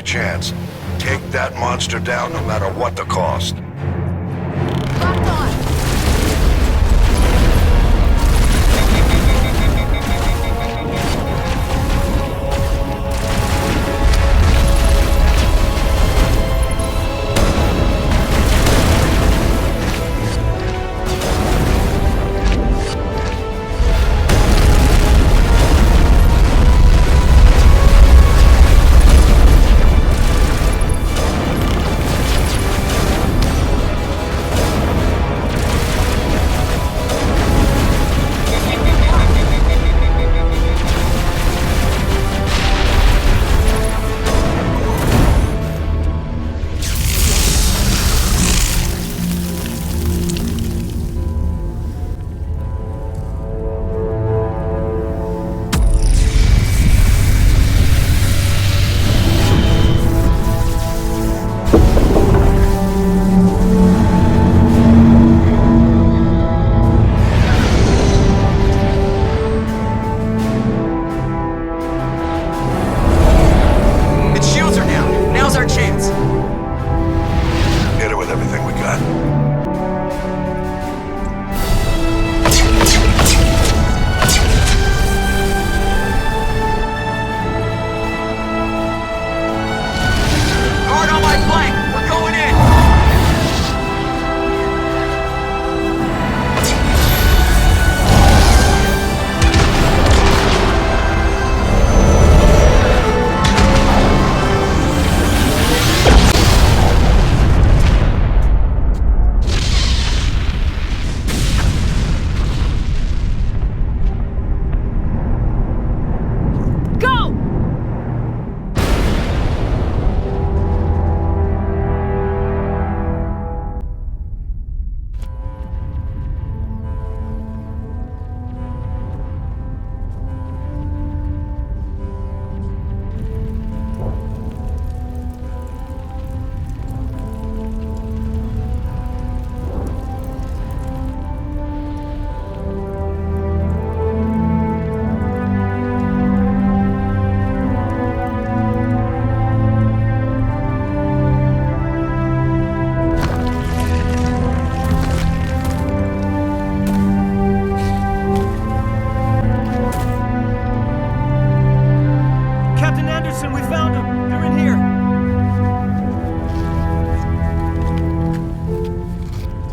chance. Take that monster down no matter what the cost. Locked on!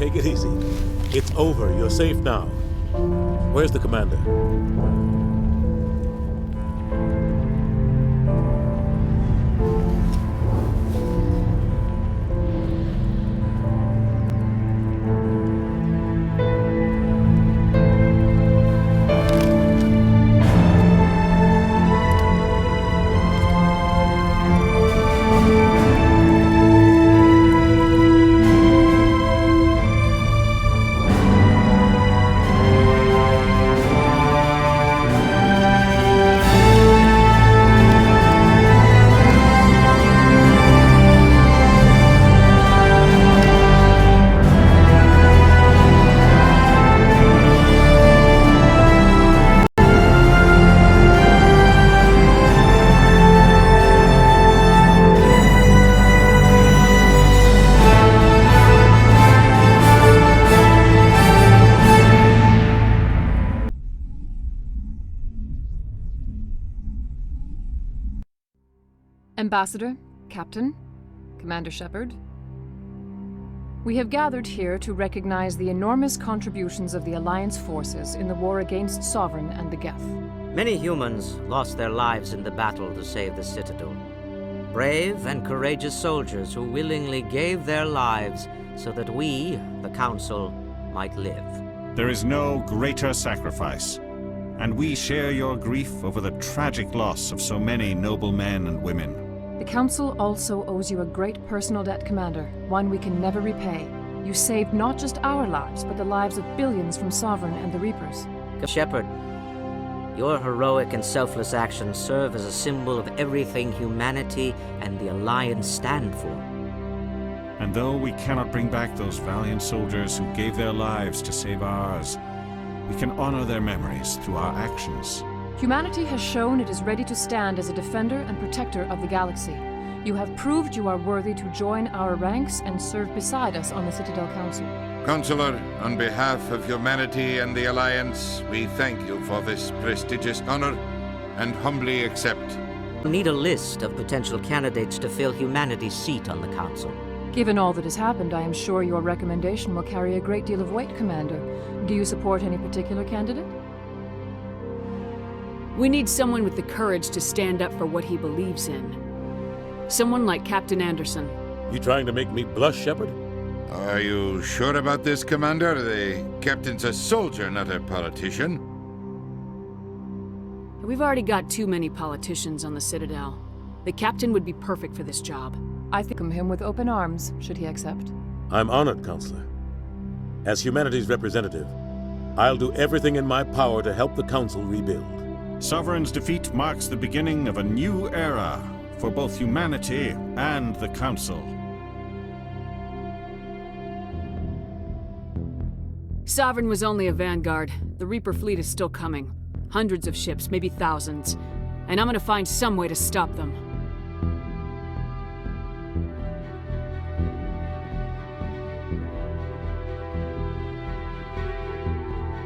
Take it easy. It's over. You're safe now. Where's the commander? Ambassador, Captain, Commander Shepard, we have gathered here to recognize the enormous contributions of the Alliance forces in the war against Sovran and the Geth. Many humans lost their lives in the battle to save the Citadel. Brave and courageous soldiers who willingly gave their lives so that we, the Council, might live. There is no greater sacrifice, and we share your grief over the tragic loss of so many noble men and women. The Council also owes you a great personal debt, Commander, one we can never repay. You saved not just our lives, but the lives of billions from Sovran and the Reapers. Shepard, your heroic and selfless actions serve as a symbol of everything humanity and the Alliance stand for. And though we cannot bring back those valiant soldiers who gave their lives to save ours, we can honor their memories through our actions. Humanity has shown it is ready to stand as a defender and protector of the galaxy. You have proved you are worthy to join our ranks and serve beside us on the Citadel Council. Counselor, on behalf of humanity and the Alliance, we thank you for this prestigious honor and humbly accept. We need a list of potential candidates to fill humanity's seat on the Council. Given all that has happened, I am sure your recommendation will carry a great deal of weight, Commander. Do you support any particular candidate? We need someone with the courage to stand up for what he believes in. Someone like Captain Anderson. You trying to make me blush, Shepard? Are you sure about this, Commander? The captain's a soldier, not a politician. We've already got too many politicians on the Citadel. The captain would be perfect for this job. I welcome him with open arms, should he accept. I'm honored, Counselor. As humanity's representative, I'll do everything in my power to help the Council rebuild. Sovereign's defeat marks the beginning of a new era for both humanity and the Council. Sovereign was only a vanguard. The Reaper fleet is still coming. Hundreds of ships, maybe thousands. And I'm gonna find some way to stop them.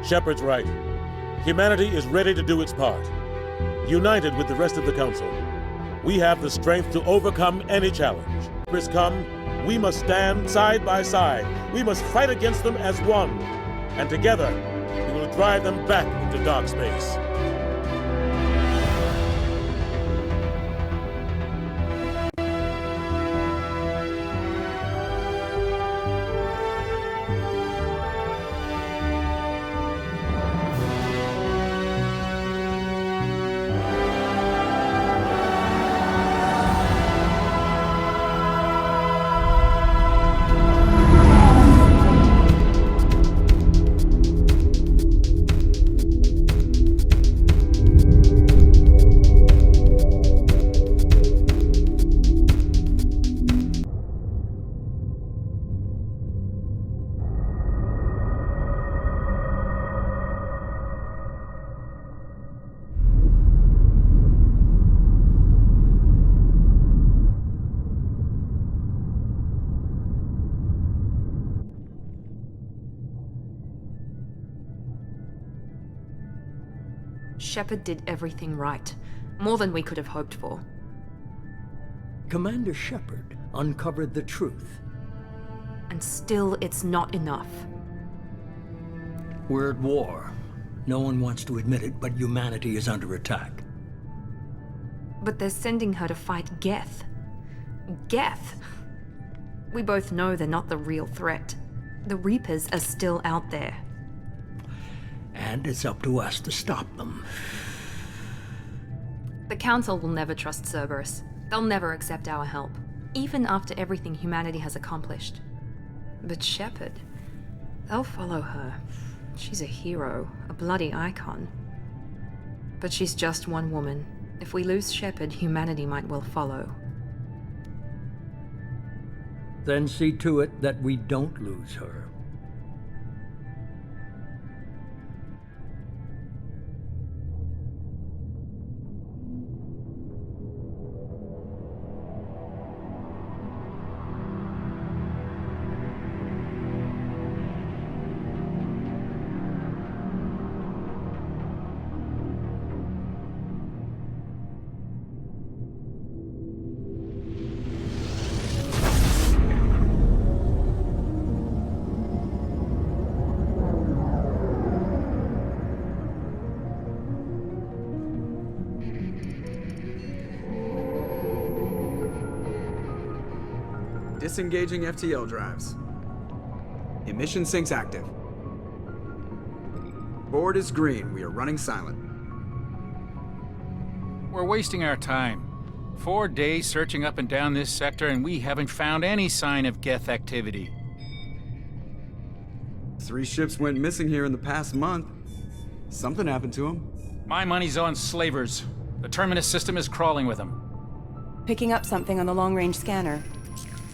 Shepard's right. Humanity is ready to do its part. United with the rest of the Council, we have the strength to overcome any challenge. Reapers come, we must stand side by side. We must fight against them as one. And together, we will drive them back into dark space. Shepard did everything right. More than we could have hoped for. Commander Shepard uncovered the truth. And still, it's not enough. We're at war. No one wants to admit it, but humanity is under attack. But they're sending her to fight Geth. Geth! We both know they're not the real threat. The Reapers are still out there. And it's up to us to stop them. The Council will never trust Cerberus. They'll never accept our help, even after everything humanity has accomplished. But Shepard, they'll follow her. She's a hero, a bloody icon. But she's just one woman. If we lose Shepard, humanity might well follow. Then see to it that we don't lose her. Disengaging FTL drives. Emission sinks active. Board is green. We are running silent. We're wasting our time. 4 days searching up and down this sector, and we haven't found any sign of Geth activity. 3 ships went missing here in the past month. Something happened to them. My money's on slavers. The Terminus system is crawling with them. Picking up something on the long-range scanner.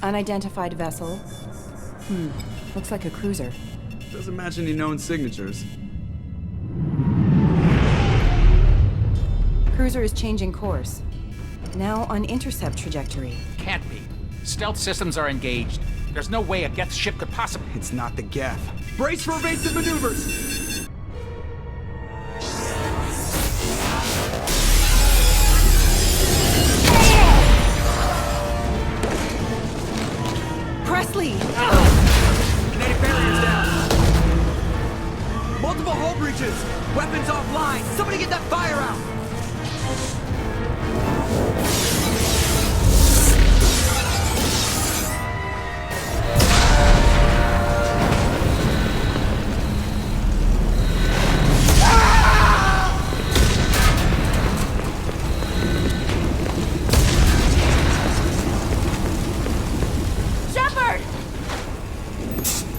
Unidentified vessel. Looks like a cruiser. Doesn't match any known signatures. Cruiser is changing course. Now on intercept trajectory. can't be. Stealth systems are engaged. There's no way a Geth ship could possibly... It's not the Geth. Brace for evasive maneuvers! Presley! Kinetic barriers down. Multiple hull breaches. Weapons offline. Somebody get that fire out.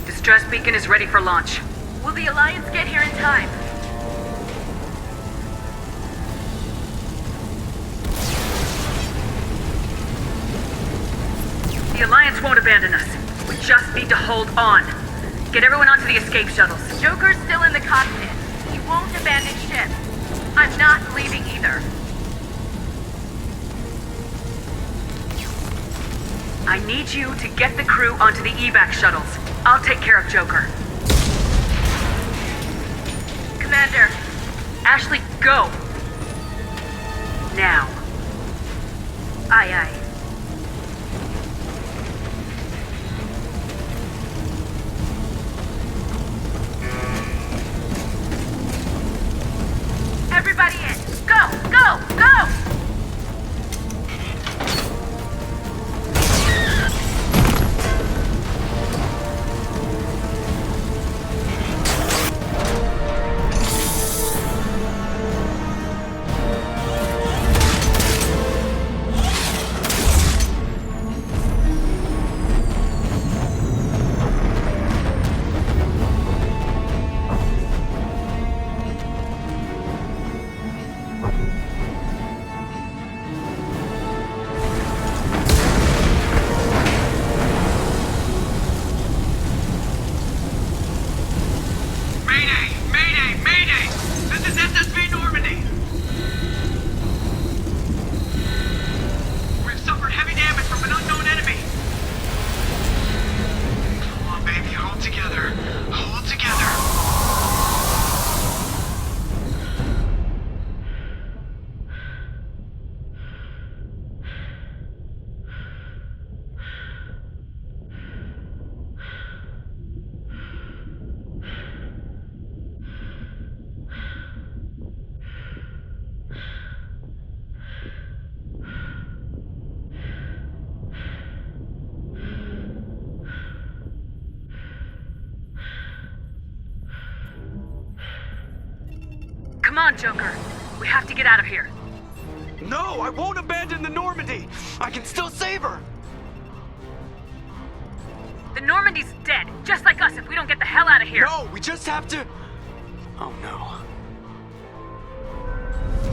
Distress beacon is ready for launch. Will the Alliance get here in time? The Alliance won't abandon us. We just need to hold on. Get everyone onto the escape shuttles. Joker's still in the cockpit. He won't abandon ship. I'm not leaving either. I need you to get the crew onto the evac shuttles. I'll take care of Joker. Commander. Ashley, go! Now. Aye, aye. Everybody in! Go! Go! Go! Come on, Joker. We have to get out of here. No, I won't abandon the Normandy. I can still save her. The Normandy's dead, just like us if we don't get the hell out of here. No, we just have to... Oh no.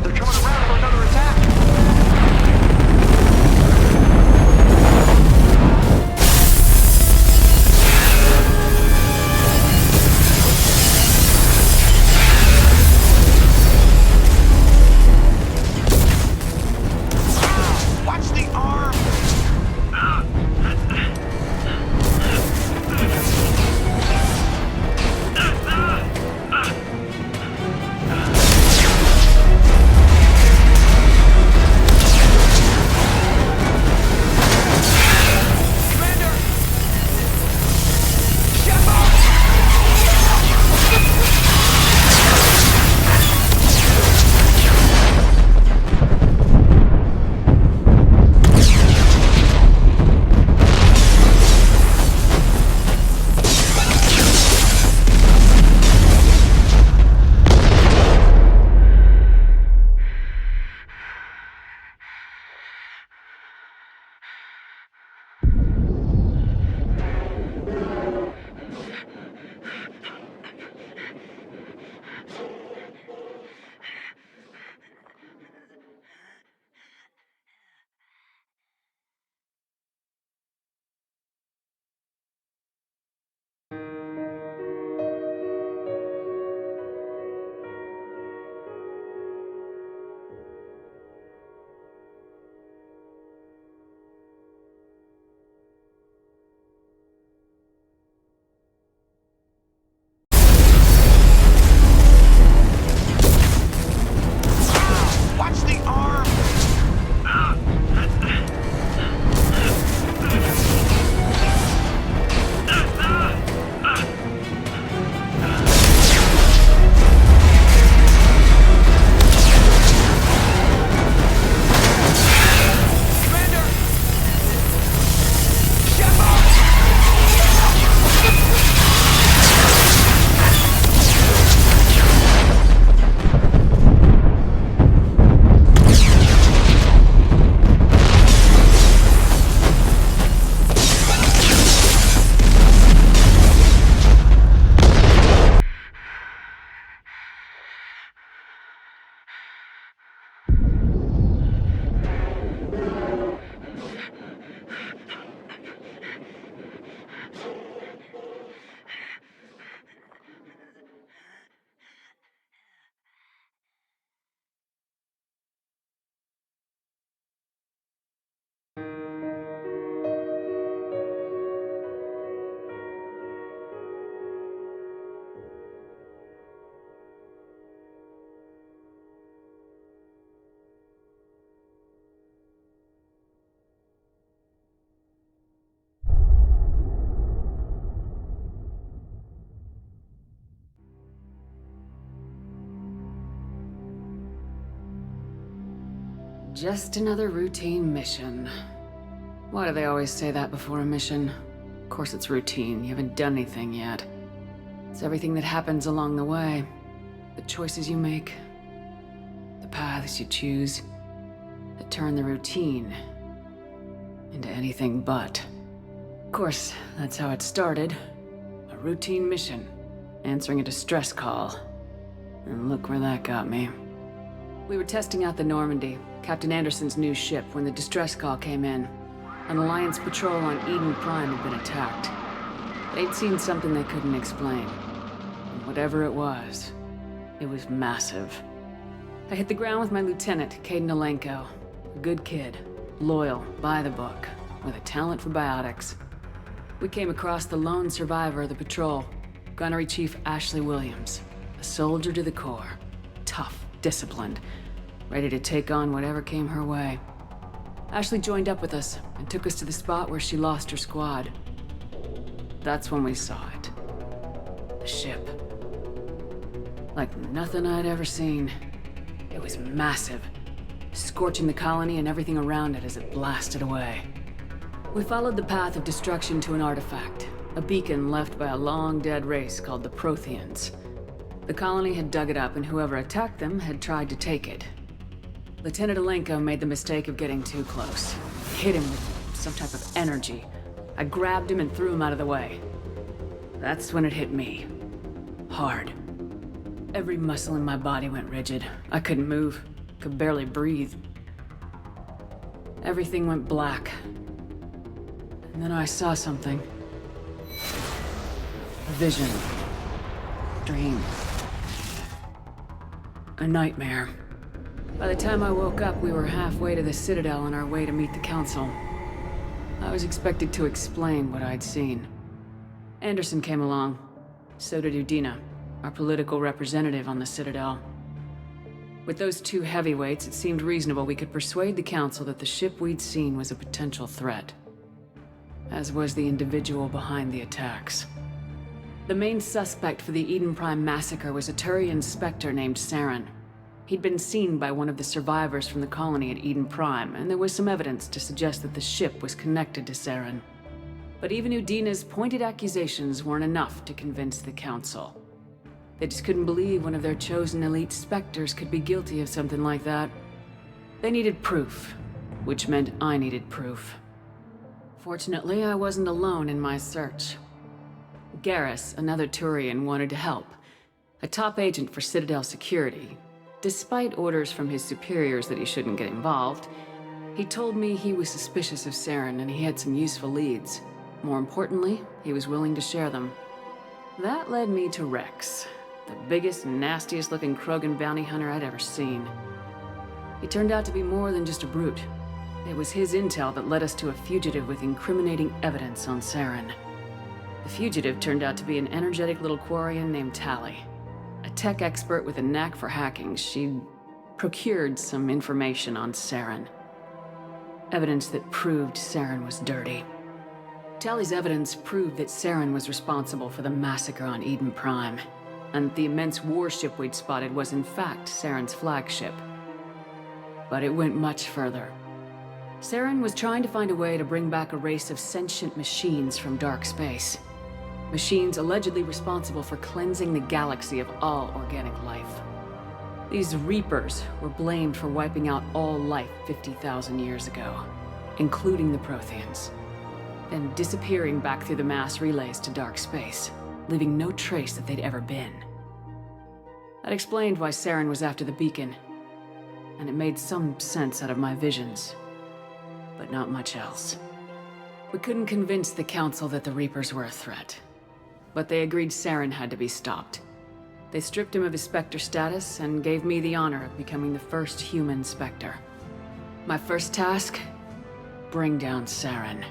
They're coming around for another attack. Just another routine mission. Why do they always say that before a mission? Of course it's routine, you haven't done anything yet. It's everything that happens along the way. The choices you make, the paths you choose, that turn the routine into anything but. Of course, that's how it started. A routine mission, answering a distress call. And look where that got me. We were testing out the Normandy, Captain Anderson's new ship, when the distress call came in. An Alliance patrol on Eden Prime had been attacked. They'd seen something they couldn't explain. And whatever it was massive. I hit the ground with my lieutenant, ᴄᴏ. A good kid, loyal, by the book, with a talent for biotics. We came across the lone survivor of the patrol, Gunnery Chief Ashley Williams, a soldier to the core, tough, disciplined, ready to take on whatever came her way. Ashley joined up with us and took us to the spot where she lost her squad. That's when we saw it. The ship. Like nothing I'd ever seen. It was massive, scorching the colony and everything around it as it blasted away. We followed the path of destruction to an artifact, a beacon left by a long-dead race called the Protheans. The colony had dug it up, and whoever attacked them had tried to take it. Lieutenant Alenko made the mistake of getting too close. Hit him with some type of energy. I grabbed him and threw him out of the way. That's when it hit me. Hard. Every muscle in my body went rigid. I couldn't move, could barely breathe. Everything went black. And then I saw something. A vision. Dream. A nightmare. By the time I woke up, we were halfway to the Citadel on our way to meet the Council. I was expected to explain what I'd seen. Anderson came along. So did Udina, our political representative on the Citadel. With those two heavyweights, it seemed reasonable we could persuade the Council that the ship we'd seen was a potential threat. As was the individual behind the attacks. The main suspect for the Eden Prime massacre was a Turian Spectre named Saren. He'd been seen by one of the survivors from the colony at Eden Prime, and there was some evidence to suggest that the ship was connected to Saren. But even Udina's pointed accusations weren't enough to convince the Council. They just couldn't believe one of their chosen elite Spectres could be guilty of something like that. They needed proof, which meant I needed proof. Fortunately, I wasn't alone in my search. Garrus, another Turian, wanted to help. A top agent for Citadel security. Despite orders from his superiors that he shouldn't get involved, he told me he was suspicious of Saren and he had some useful leads. More importantly, he was willing to share them. That led me to Rex, the biggest, nastiest looking Krogan bounty hunter I'd ever seen. He turned out to be more than just a brute. It was his intel that led us to a fugitive with incriminating evidence on Saren. The fugitive turned out to be an energetic little Quarian named Tali. A tech expert with a knack for hacking, she'd procured some information on Saren. Evidence that proved Saren was dirty. Tali's evidence proved that Saren was responsible for the massacre on Eden Prime, and the immense warship we'd spotted was in fact Saren's flagship. But it went much further. Saren was trying to find a way to bring back a race of sentient machines from dark space. Machines allegedly responsible for cleansing the galaxy of all organic life. These Reapers were blamed for wiping out all life 50,000 years ago, including the Protheans, then disappearing back through the mass relays to dark space, leaving no trace that they'd ever been. That explained why Saren was after the beacon, and it made some sense out of my visions, but not much else. We couldn't convince the Council that the Reapers were a threat. But they agreed Saren had to be stopped. They stripped him of his Spectre status and gave me the honor of becoming the first human Spectre. My first task? Bring down Saren.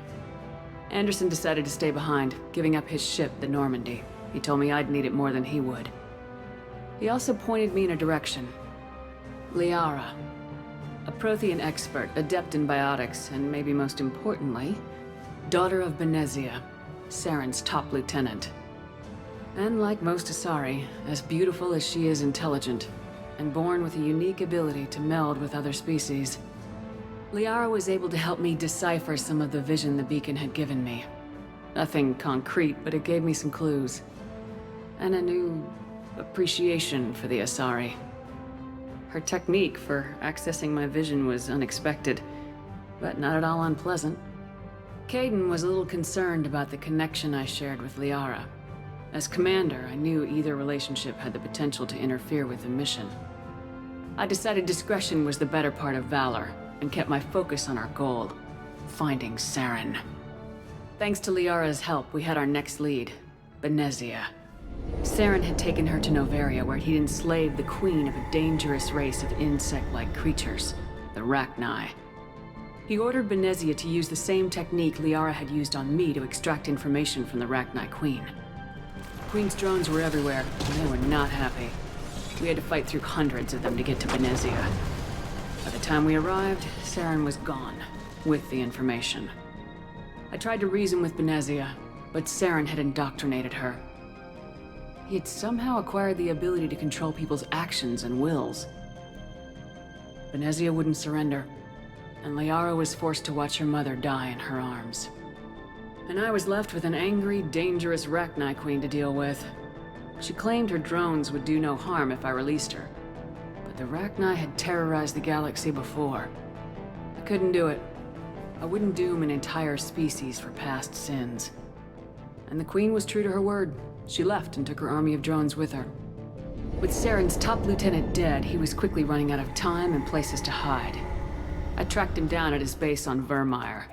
Anderson decided to stay behind, giving up his ship, the Normandy. He told me I'd need it more than he would. He also pointed me in a direction. Liara. A Prothean expert, adept in biotics, and maybe most importantly, daughter of Benezia, Saren's top lieutenant. And like most Asari, as beautiful as she is intelligent, and born with a unique ability to meld with other species. Liara was able to help me decipher some of the vision the beacon had given me. Nothing concrete, but it gave me some clues. And a new appreciation for the Asari. Her technique for accessing my vision was unexpected, but not at all unpleasant. Kaidan was a little concerned about the connection I shared with Liara. As commander, I knew either relationship had the potential to interfere with the mission. I decided discretion was the better part of valor, and kept my focus on our goal, finding Saren. Thanks to Liara's help, we had our next lead, Benezia. Saren had taken her to Noveria, where he'd enslaved the queen of a dangerous race of insect-like creatures, the Rachni. He ordered Benezia to use the same technique Liara had used on me to extract information from the Rachni queen. The queen's drones were everywhere, and they were not happy. We had to fight through hundreds of them to get to Benezia. By the time we arrived, Saren was gone, with the information. I tried to reason with Benezia, but Saren had indoctrinated her. He had somehow acquired the ability to control people's actions and wills. Benezia wouldn't surrender, and Liara was forced to watch her mother die in her arms. And I was left with an angry, dangerous Rachni queen to deal with. She claimed her drones would do no harm if I released her. But the Rachni had terrorized the galaxy before. I couldn't do it. I wouldn't doom an entire species for past sins. And the Queen was true to her word. She left and took her army of drones with her. With Saren's top lieutenant dead, he was quickly running out of time and places to hide. I tracked him down at his base on ᴑᴏᴜ,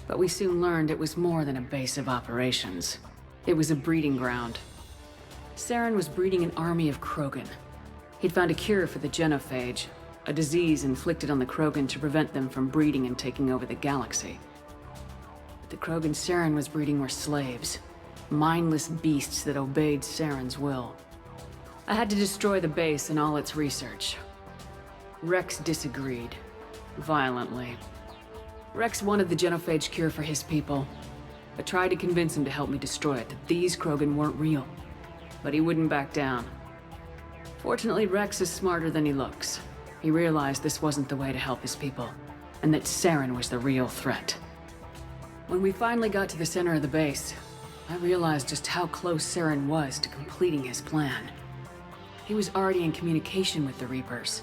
but we soon learned it was more than a base of operations. It was a breeding ground. Saren was breeding an army of Krogan. He'd found a cure for the genophage, a disease inflicted on the Krogan to prevent them from breeding and taking over the galaxy. But the Krogan Saren was breeding were slaves, mindless beasts that obeyed Saren's will. I had to destroy the base and all its research. Rex disagreed, violently. Rex wanted the genophage cure for his people. I tried to convince him to help me destroy it, that these Krogan weren't real. But he wouldn't back down. Fortunately, Rex is smarter than he looks. He realized this wasn't the way to help his people, and that Saren was the real threat. When we finally got to the center of the base, I realized just how close Saren was to completing his plan. He was already in communication with the Reapers.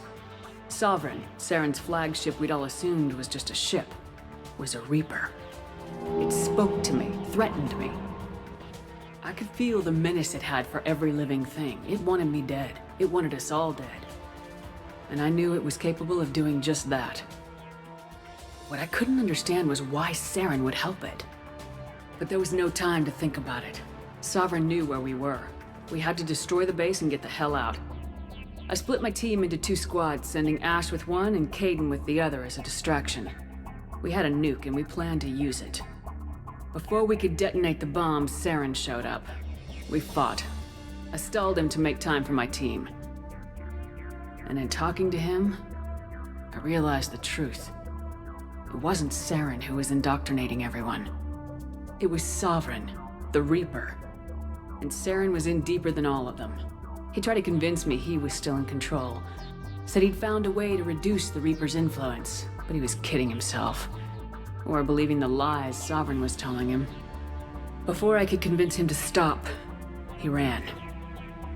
Sovereign, Saren's flagship we'd all assumed was just a ship, was a Reaper. It spoke to me, threatened me. I could feel the menace it had for every living thing. It wanted me dead. It wanted us all dead. And I knew it was capable of doing just that. What I couldn't understand was why Saren would help it. But there was no time to think about it. Sovereign knew where we were. We had to destroy the base and get the hell out. I split my team into 2 squads, sending Ash with one and Kaidan with the other as a distraction. We had a nuke and we planned to use it. Before we could detonate the bomb, Saren showed up. We fought. I stalled him to make time for my team. And in talking to him, I realized the truth. It wasn't Saren who was indoctrinating everyone. It was Sovereign, the Reaper. And Saren was in deeper than all of them. He tried to convince me he was still in control. Said he'd found a way to reduce the Reaper's influence, but he was kidding himself. Or believing the lies Sovereign was telling him. Before I could convince him to stop, he ran,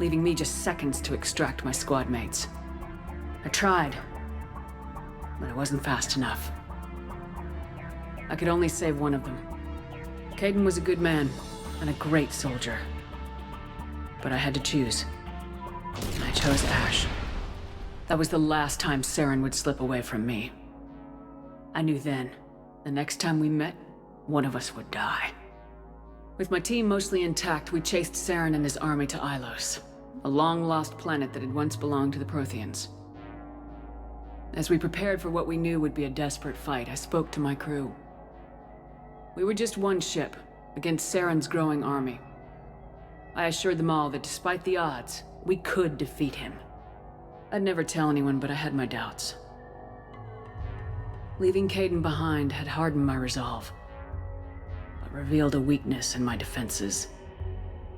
leaving me just seconds to extract my squad mates. I tried, but it wasn't fast enough. I could only save one of them. Kaidan was a good man and a great soldier. But I had to choose. And I chose Ash. That was the last time Saren would slip away from me. I knew then, the next time we met, one of us would die. With my team mostly intact, we chased Saren and his army to Ilos, a long-lost planet that had once belonged to the Protheans. As we prepared for what we knew would be a desperate fight, I spoke to my crew. We were just one ship, against Saren's growing army. I assured them all that despite the odds, we could defeat him. I'd never tell anyone, but I had my doubts. Leaving Kaidan behind had hardened my resolve, but revealed a weakness in my defenses.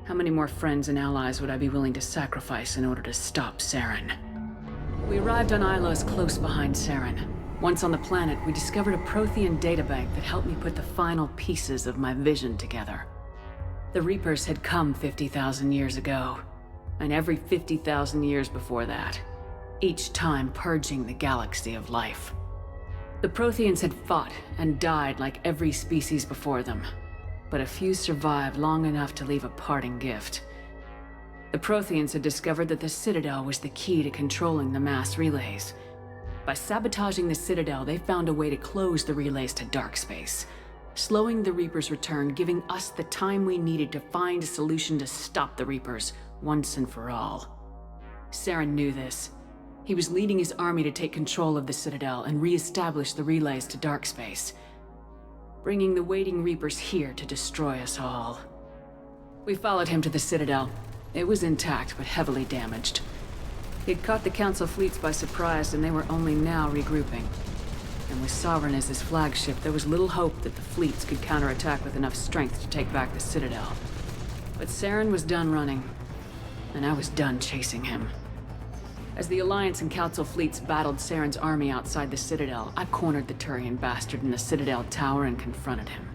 How many more friends and allies would I be willing to sacrifice in order to stop Saren? We arrived on Ilos close behind Saren. Once on the planet, we discovered a Prothean databank that helped me put the final pieces of my vision together. The Reapers had come 50,000 years ago, and every 50,000 years before that, each time purging the galaxy of life. The Protheans had fought and died like every species before them, but a few survived long enough to leave a parting gift. The Protheans had discovered that the Citadel was the key to controlling the mass relays. By sabotaging the Citadel, they found a way to close the relays to dark space, slowing the Reapers' return, giving us the time we needed to find a solution to stop the Reapers once and for all. Saren knew this. He was leading his army to take control of the Citadel and re-establish the relays to dark space, bringing the waiting Reapers here to destroy us all. We followed him to the Citadel. It was intact, but heavily damaged. He'd caught the Council fleets by surprise, and they were only now regrouping. And with Sovran as his flagship, there was little hope that the fleets could counterattack with enough strength to take back the Citadel. But Saren was done running, and I was done chasing him. As the Alliance and Council fleets battled Saren's army outside the Citadel, I cornered the Turian bastard in the Citadel tower and confronted him.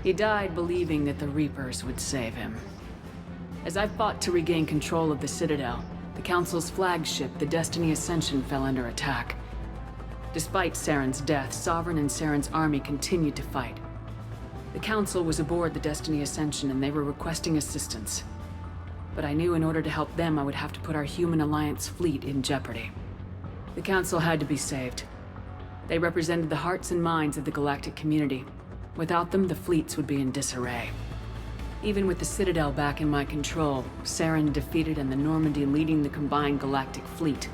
He died believing that the Reapers would save him. As I fought to regain control of the Citadel, the Council's flagship, the Destiny Ascension, fell under attack. Despite Saren's death, Sovran and Saren's army continued to fight. The Council was aboard the Destiny Ascension and they were requesting assistance. But I knew in order to help them, I would have to put our human Alliance fleet in jeopardy. The Council had to be saved. They represented the hearts and minds of the galactic community. Without them, the fleets would be in disarray. Even with the Citadel back in my control, Saren defeated and the Normandy leading the combined galactic fleet,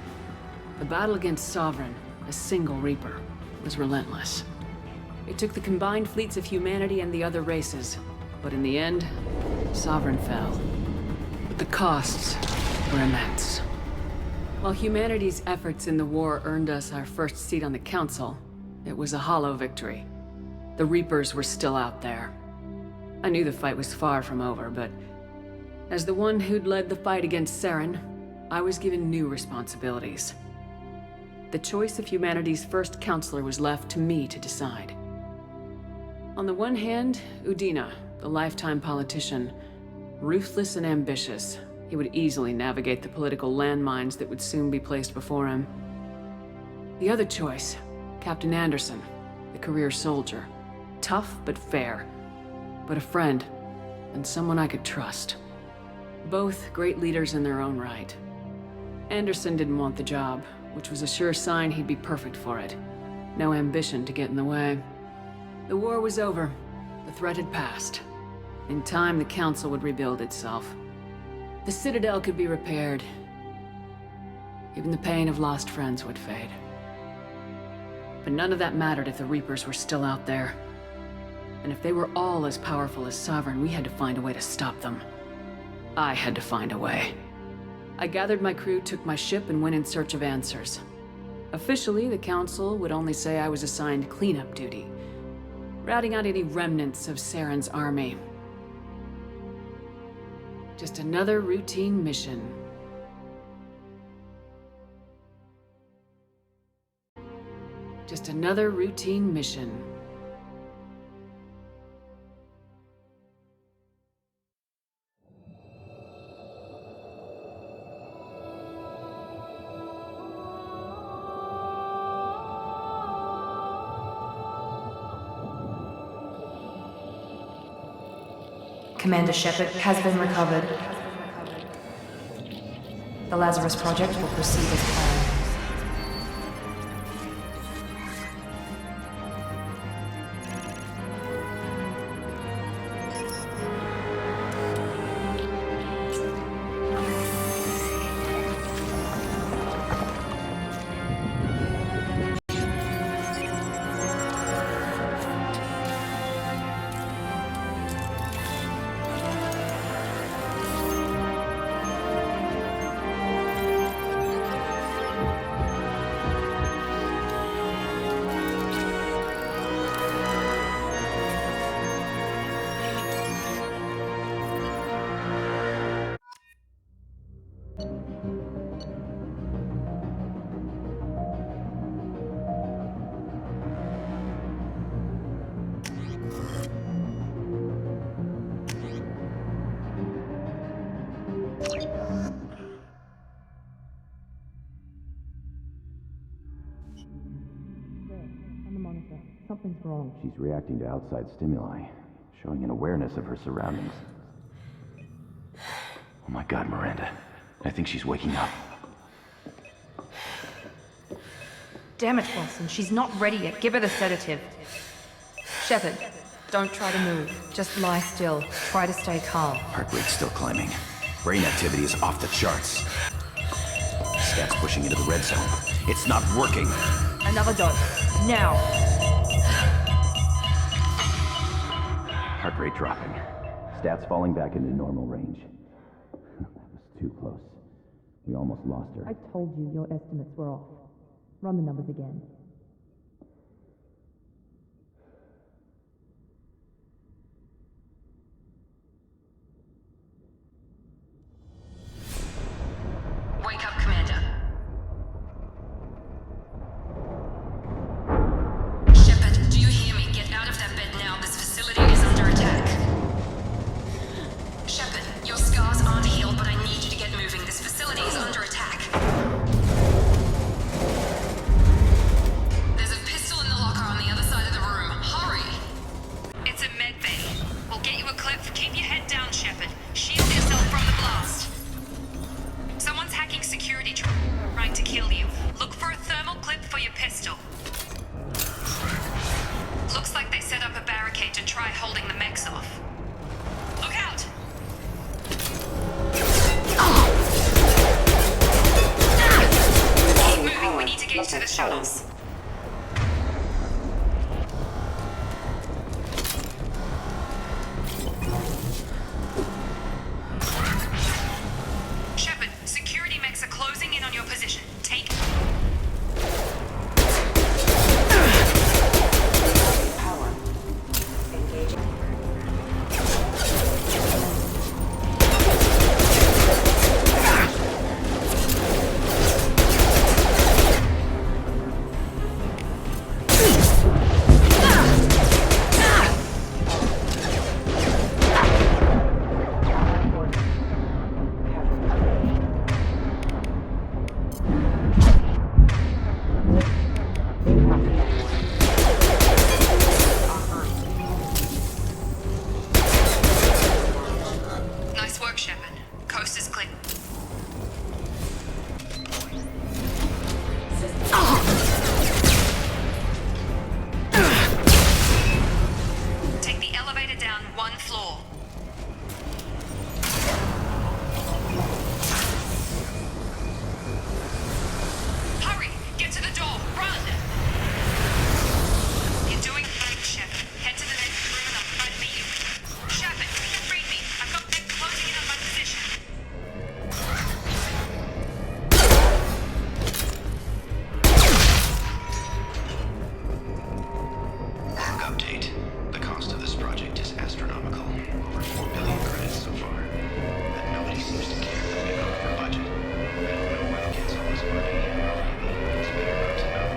the battle against Sovran, a single Reaper, was relentless. It took the combined fleets of humanity and the other races, but in the end, Sovran fell. But the costs were immense. While humanity's efforts in the war earned us our first seat on the Council, it was a hollow victory. The Reapers were still out there. I knew the fight was far from over, but as the one who'd led the fight against Saren, I was given new responsibilities. The choice of humanity's first counselor was left to me to decide. On the one hand, Udina, the lifetime politician, ruthless and ambitious, he would easily navigate the political landmines that would soon be placed before him. The other choice, Captain Anderson, the career soldier, tough but fair, but a friend, and someone I could trust. Both great leaders in their own right. Anderson didn't want the job, which was a sure sign he'd be perfect for it. No ambition to get in the way. The war was over. The threat had passed. In time, the Council would rebuild itself. The Citadel could be repaired. Even the pain of lost friends would fade. But none of that mattered if the Reapers were still out there. And if they were all as powerful as Sovran, we had to find a way to stop them. I had to find a way. I gathered my crew, took my ship, and went in search of answers. Officially, the Council would only say I was assigned cleanup duty, routing out any remnants of Saren's army. Just another routine mission. Just another routine mission. Commander Shepard has been recovered. The Lazarus Project will proceed as planned. Something's wrong. She's reacting to outside stimuli, showing an awareness of her surroundings. Oh my god, Miranda. I think she's waking up. Damn it, Wilson. She's not ready yet. Give her the sedative. Shepard, don't try to move. Just lie still. Try to stay calm. Heart rate's still climbing. Brain activity is off the charts. Stats pushing into the red zone. It's not working. Another dose. Now. Heart rate dropping. Stats falling back into normal range. That was too close. We almost lost her. I told you your estimates were off. Run the numbers again. Wake up, Commander. Shepard, do you hear me? Get out of that bed now. This facility is under attack. Shepard, your scars aren't healed, but I need you to get moving. This facility is under attack. There's a pistol in the locker on the other side of the room. Hurry! It's a med bay. We'll get you a clip. Keep your head down, Shepard. Shield yourself from the blast. Someone's hacking security trying to kill you. Look for a thermal clip for your pistol. Looks like they set up a barricade to try holding the mechs off. Look out! Keep moving, we need to get to the shuttles. Shepard, security mechs are closing in on your position. Take... Power. Engaging. Nice work, Shepard. Coast is clear. Take the elevator down one floor. Hurry! Get to the door! Run! You're doing great, Shepard. Head to the next room and I'll try to meet you. Shepard, read me. I've got men closing in on my position. Log update. The cost of this project is astronomical. Over 4 billion credits so far. But nobody seems to care that we go over budget. I don't know where it gets all this money. Maybe it's better not to know.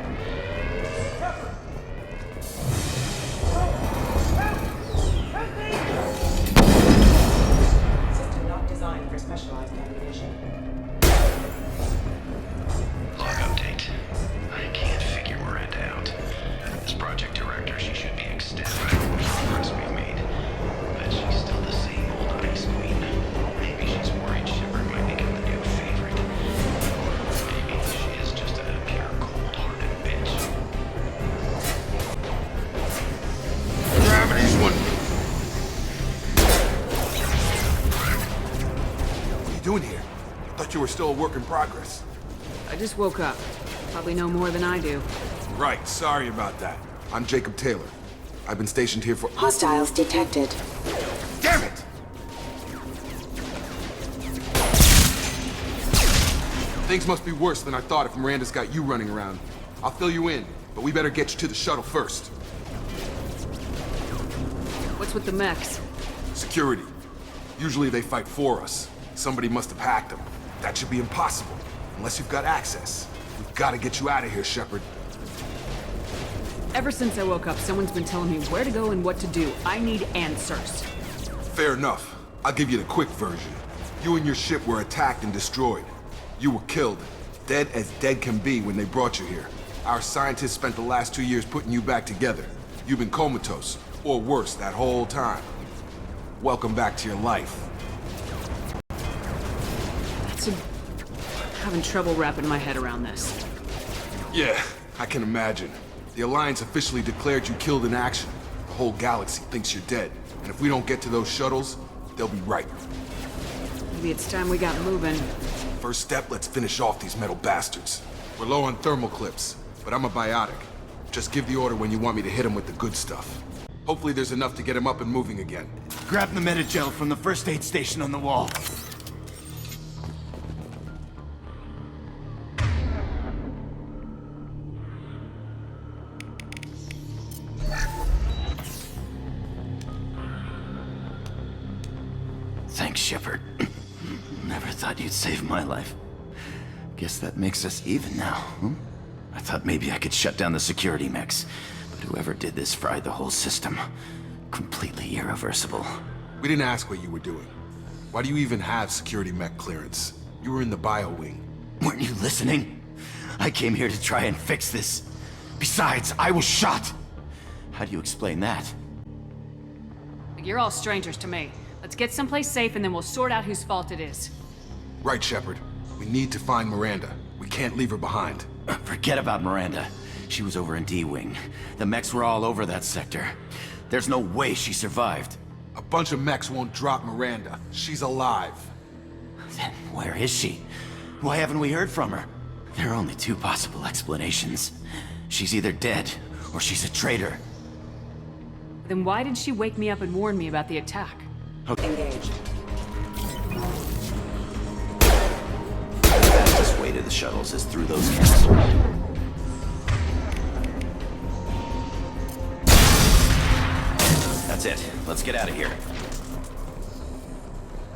System not designed for specialized ammunition. Log update. I can't figure Miranda out. As project director, she should be ecstatic with the progress we've made. But she's still the same old ice queen. Maybe she's worried Shepard might become the new favorite. Maybe she is just a pure cold-hearted bitch. Gravity's one. What are you doing here? Thought you were still a work in progress. I just woke up. Probably know more than I do. Right, sorry about that. I'm Jacob Taylor. I've been stationed here for— Hostiles detected. Damn it! Things must be worse than I thought if Miranda's got you running around. I'll fill you in, but we better get you to the shuttle first. What's with the mechs? Security. Usually they fight for us. Somebody must have hacked them. That should be impossible, unless you've got access. We've got to get you out of here, Shepard. Ever since I woke up, someone's been telling me where to go and what to do. I need answers. Fair enough. I'll give you the quick version. You and your ship were attacked and destroyed. You were killed, dead as dead can be when they brought you here. Our scientists spent the last 2 years putting you back together. You've been comatose, or worse, that whole time. Welcome back to your life. Having trouble wrapping my head around this. Yeah, I can imagine. The Alliance officially declared you killed in action. The whole galaxy thinks you're dead. And if we don't get to those shuttles, they'll be right. Maybe it's time we got moving. First step, let's finish off these metal bastards. We're low on thermal clips, but I'm a biotic. Just give the order when you want me to hit him with the good stuff. Hopefully there's enough to get him up and moving again. Grab the metagel from the first aid station on the wall. Thanks, Shepard. Never thought you'd save my life. Guess that makes us even now, huh? I thought maybe I could shut down the security mechs, but whoever did this fried the whole system. Completely irreversible. We didn't ask what you were doing. Why do you even have security mech clearance? You were in the bio wing. Weren't you listening? I came here to try and fix this. Besides, I was shot. How do you explain that? You're all strangers to me. Let's get someplace safe and then we'll sort out whose fault it is. Right, Shepard. We need to find Miranda. We can't leave her behind. Forget about Miranda. She was over in D-Wing. The mechs were all over that sector. There's no way she survived. A bunch of mechs won't drop Miranda. She's alive. Then where is she? Why haven't we heard from her? There are only two possible explanations. She's either dead, or she's a traitor. Then why did she wake me up and warn me about the attack? Engaged. The fastest way to the shuttles is through those castles. That's it. Let's get out of here.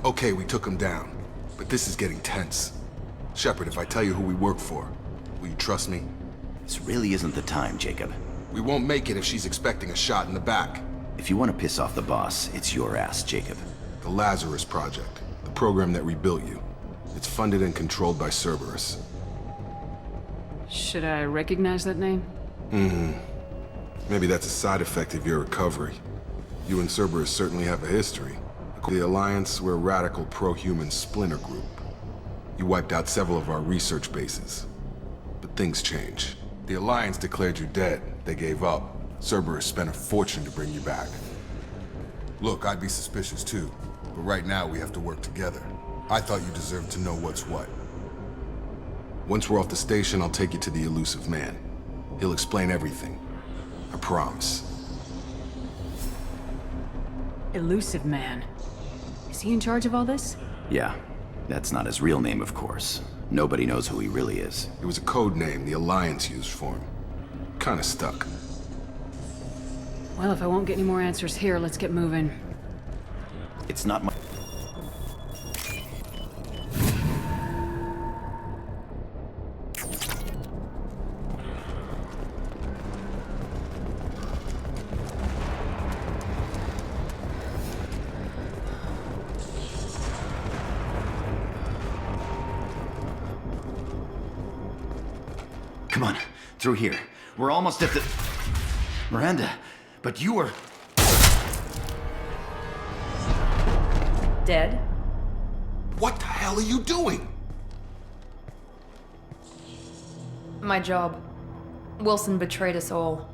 Okay, we took him down. But this is getting tense. Shepard, if I tell you who we work for, will you trust me? This really isn't the time, Jacob. We won't make it if she's expecting a shot in the back. If you want to piss off the boss, it's your ass, Jacob. The Lazarus Project. The program that rebuilt you. It's funded and controlled by Cerberus. Should I recognize that name? Maybe that's a side effect of your recovery. You and Cerberus certainly have a history. The Alliance, we're a radical pro-human splinter group. You wiped out several of our research bases. But things change. The Alliance declared you dead. They gave up. Cerberus spent a fortune to bring you back. Look, I'd be suspicious too. But right now, we have to work together. I thought you deserved to know what's what. Once we're off the station, I'll take you to the elusive man. He'll explain everything. I promise. Elusive man. Is he in charge of all this? Yeah. That's not his real name, of course. Nobody knows who he really is. It was a code name the Alliance used for him. Kinda stuck. Well, if I won't get any more answers here, let's get moving. It's not my... Come on, through here. We're almost at the... Miranda, but you were... Dead? What the hell are you doing? My job. Wilson betrayed us all.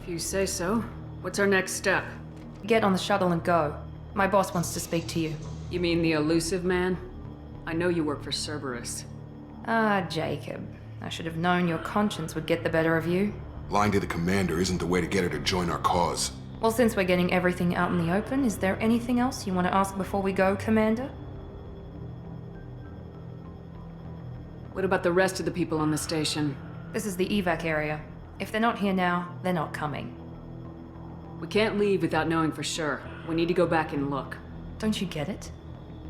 If you say so. What's our next step? Get on the shuttle and go. My boss wants to speak to you. You mean the elusive man? I know you work for Cerberus. Ah, Jacob. I should have known your conscience would get the better of you. Lying to the commander isn't the way to get her to join our cause. Well, since we're getting everything out in the open, is there anything else you want to ask before we go, Commander? What about the rest of the people on the station? This is the evac area. If they're not here now, they're not coming. We can't leave without knowing for sure. We need to go back and look. Don't you get it?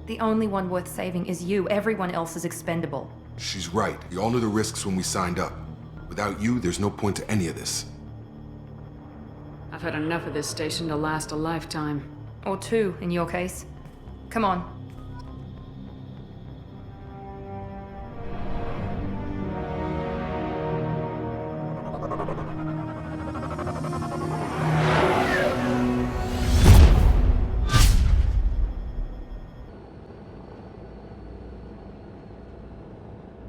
The only one worth saving is you. Everyone else is expendable. She's right. We all knew the risks when we signed up. Without you, there's no point to any of this. I've had enough of this station to last a lifetime. Or two, in your case. Come on.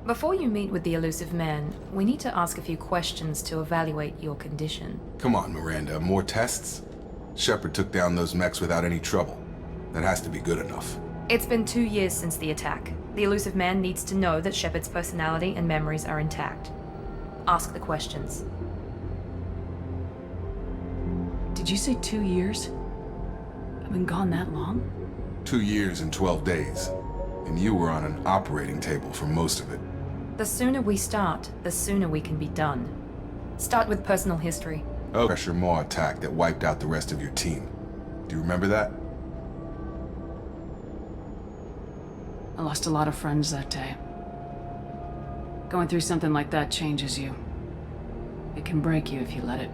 Before you meet with the elusive man, we need to ask a few questions to evaluate your condition. Come on, Miranda, more tests? Shepard took down those mechs without any trouble. That has to be good enough. It's been 2 years since the attack. The elusive man needs to know that Shepard's personality and memories are intact. Ask the questions. Did you say 2 years? I've been gone that long? 2 years and 12 days. And you were on an operating table for most of it. The sooner we start, the sooner we can be done. Start with personal history. A pressure maw attack that wiped out the rest of your team. Do you remember that? I lost a lot of friends that day. Going through something like that changes you. It can break you if you let it.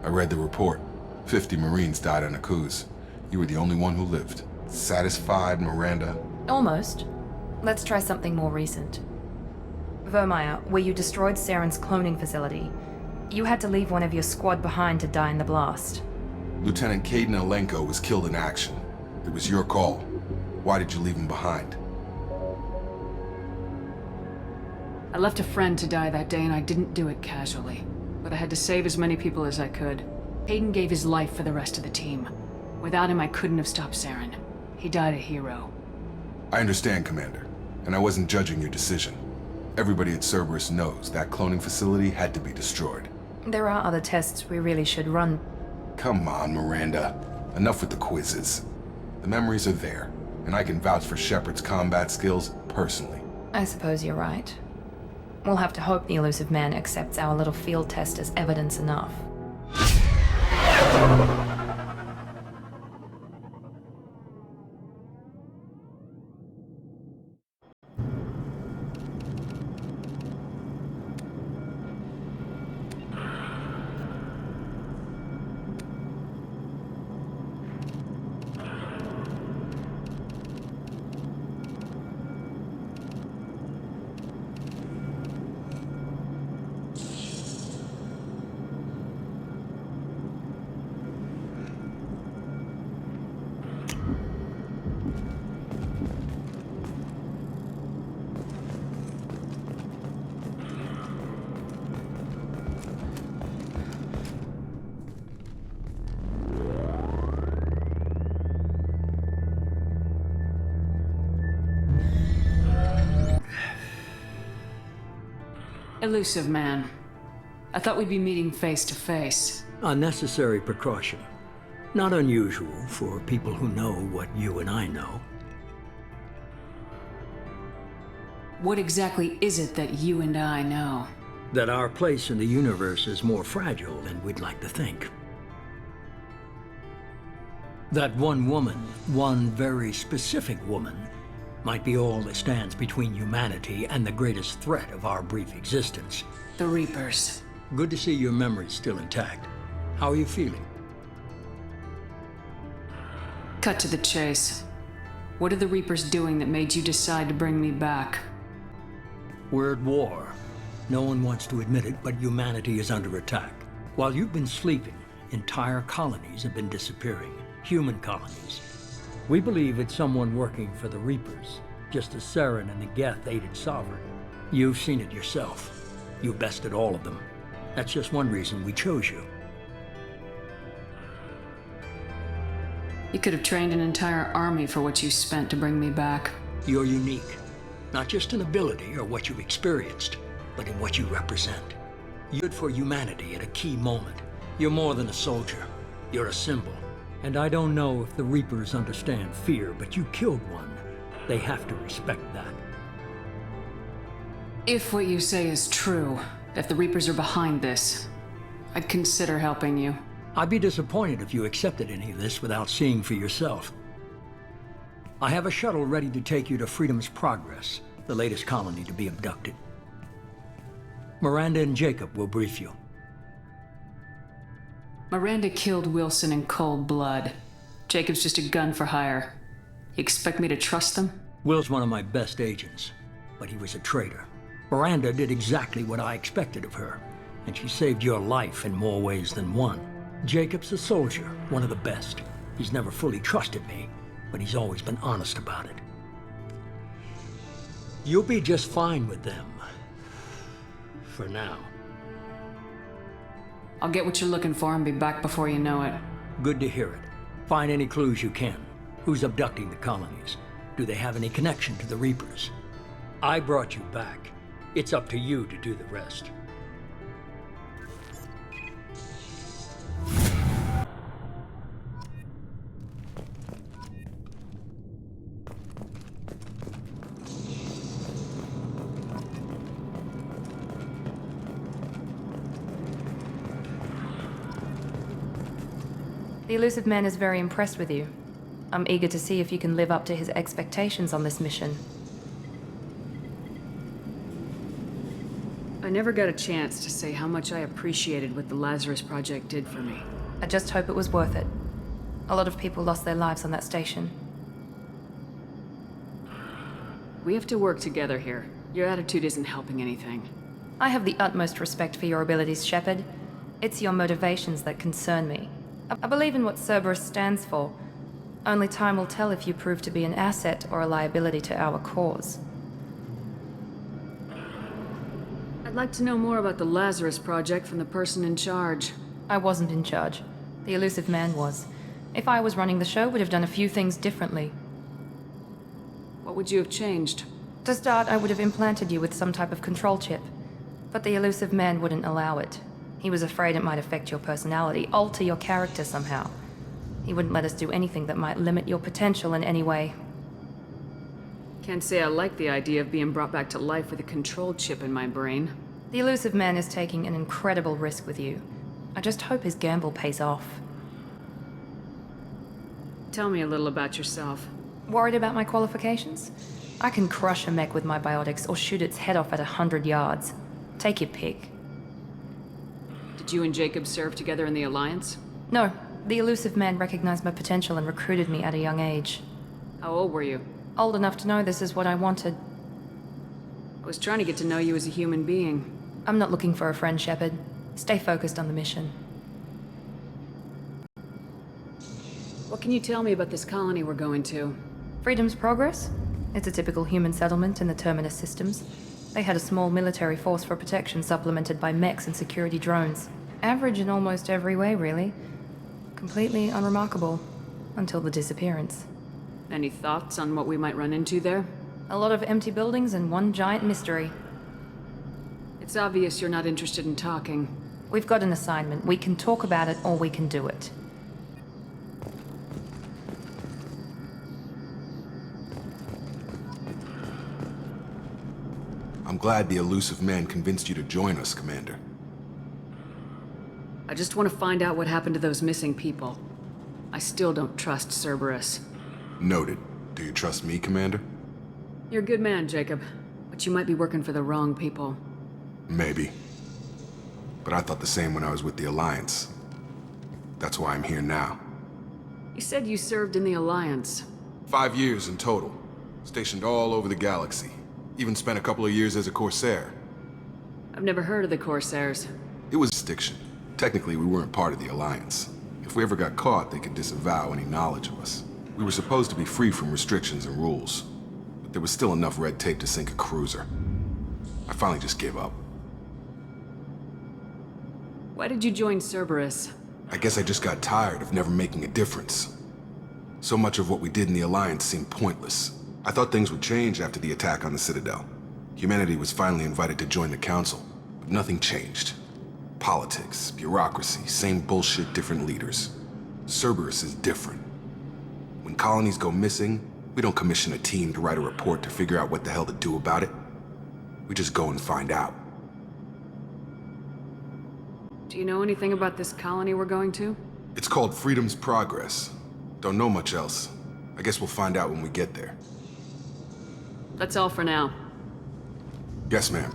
I read the report. 50 Marines died on a cruise. You were the only one who lived. Satisfied, Miranda? Almost. Let's try something more recent. ᴑᴜ, where you destroyed Saren's cloning facility, you had to leave one of your squad behind to die in the blast. Lieutenant ᴄᴏᴜᴛ was killed in action. It was your call. Why did you leave him behind? I left a friend to die that day and I didn't do it casually. But I had to save as many people as I could. Hayden gave his life for the rest of the team. Without him, I couldn't have stopped Saren. He died a hero. I understand, Commander. And I wasn't judging your decision. Everybody at Cerberus knows that cloning facility had to be destroyed. There are other tests we really should run. Come on, Miranda. Enough with the quizzes. The memories are there, and I can vouch for Shepard's combat skills personally. I suppose you're right. We'll have to hope the elusive man accepts our little field test as evidence enough. Elusive man. I thought we'd be meeting face to face. A necessary precaution. Not unusual for people who know what you and I know. What exactly is it that you and I know? That our place in the universe is more fragile than we'd like to think. That one woman, one very specific woman, might be all that stands between humanity and the greatest threat of our brief existence. The Reapers. Good to see your memory's still intact. How are you feeling? Cut to the chase. What are the Reapers doing that made you decide to bring me back? We're at war. No one wants to admit it, but humanity is under attack. While you've been sleeping, entire colonies have been disappearing. Human colonies. We believe it's someone working for the Reapers, just as Saren and the Geth aided Sovereign. You've seen it yourself. You bested all of them. That's just one reason we chose you. You could have trained an entire army for what you spent to bring me back. You're unique. Not just in ability or what you've experienced, but in what you represent. You're good for humanity at a key moment. You're more than a soldier. You're a symbol. And I don't know if the Reapers understand fear, but you killed one. They have to respect that. If what you say is true, if the Reapers are behind this, I'd consider helping you. I'd be disappointed if you accepted any of this without seeing for yourself. I have a shuttle ready to take you to Freedom's Progress, the latest colony to be abducted. Miranda and Jacob will brief you. Miranda killed Wilson in cold blood. Jacob's just a gun for hire. You expect me to trust them? Will's one of my best agents, but he was a traitor. Miranda did exactly what I expected of her, and she saved your life in more ways than one. Jacob's a soldier, one of the best. He's never fully trusted me, but he's always been honest about it. You'll be just fine with them. for now. I'll get what you're looking for and be back before you know it. Good to hear it. Find any clues you can. Who's abducting the colonies? Do they have any connection to the Reapers? I brought you back. It's up to you to do the rest. The elusive man is very impressed with you. I'm eager to see if you can live up to his expectations on this mission. I never got a chance to say how much I appreciated what the Lazarus Project did for me. I just hope it was worth it. A lot of people lost their lives on that station. We have to work together here. Your attitude isn't helping anything. I have the utmost respect for your abilities, Shepard. It's your motivations that concern me. I believe in what Cerberus stands for. Only time will tell if you prove to be an asset or a liability to our cause. I'd like to know more about the Lazarus Project from the person in charge. I wasn't in charge. The elusive man was. If I was running the show, would have done a few things differently. What would you have changed? To start, I would have implanted you with some type of control chip. But the elusive man wouldn't allow it. He was afraid it might affect your personality, alter your character somehow. He wouldn't let us do anything that might limit your potential in any way. Can't say I like the idea of being brought back to life with a control chip in my brain. The elusive man is taking an incredible risk with you. I just hope his gamble pays off. Tell me a little about yourself. Worried about my qualifications? I can crush a mech with my biotics or shoot its head off at 100 yards. Take your pick. Did you and Jacob serve together in the Alliance? No. The elusive man recognized my potential and recruited me at a young age. How old were you? Old enough to know this is what I wanted. I was trying to get to know you as a human being. I'm not looking for a friend, Shepard. Stay focused on the mission. What can you tell me about this colony we're going to? Freedom's Progress? It's a typical human settlement in the Terminus systems. They had a small military force for protection supplemented by mechs and security drones. Average in almost every way, really. Completely unremarkable. Until the disappearance. Any thoughts on what we might run into there? A lot of empty buildings and one giant mystery. It's obvious you're not interested in talking. We've got an assignment. We can talk about it or we can do it. I'm glad the elusive man convinced you to join us, Commander. I just want to find out what happened to those missing people. I still don't trust Cerberus. Noted. Do you trust me, Commander? You're a good man, Jacob. But you might be working for the wrong people. Maybe. But I thought the same when I was with the Alliance. That's why I'm here now. You said you served in the Alliance. 5 years in total. Stationed all over the galaxy. Even spent a couple of years as a Corsair. I've never heard of the Corsairs. It was distinction. Technically, we weren't part of the Alliance. If we ever got caught, they could disavow any knowledge of us. We were supposed to be free from restrictions and rules. But there was still enough red tape to sink a cruiser. I finally just gave up. Why did you join Cerberus? I guess I just got tired of never making a difference. So much of what we did in the Alliance seemed pointless. I thought things would change after the attack on the Citadel. Humanity was finally invited to join the Council, but nothing changed. Politics, bureaucracy, same bullshit, different leaders. Cerberus is different. When colonies go missing, we don't commission a team to write a report to figure out what the hell to do about it. We just go and find out. Do you know anything about this colony we're going to? It's called Freedom's Progress. Don't know much else. I guess we'll find out when we get there. That's all for now. Yes, ma'am.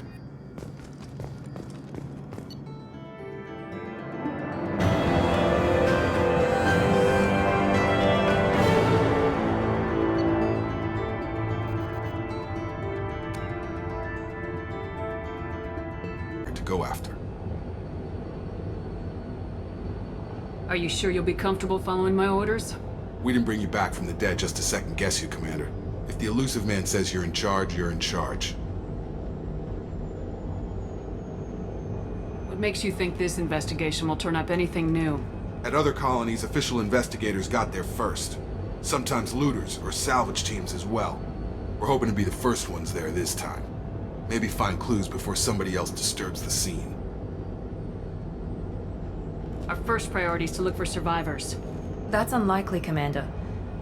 To go after. Are you sure you'll be comfortable following my orders? We didn't bring you back from the dead just to second guess you, Commander. If the elusive man says you're in charge, you're in charge. What makes you think this investigation will turn up anything new? At other colonies, official investigators got there first. Sometimes looters or salvage teams as well. We're hoping to be the first ones there this time. Maybe find clues before somebody else disturbs the scene. Our first priority is to look for survivors. That's unlikely, Commander.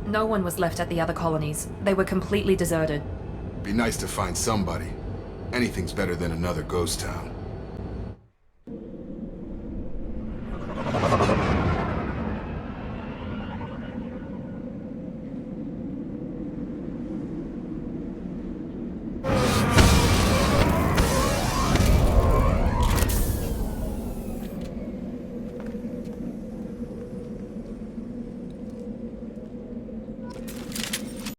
No one was left at the other colonies. They were completely deserted. Be nice to find somebody. Anything's better than another ghost town.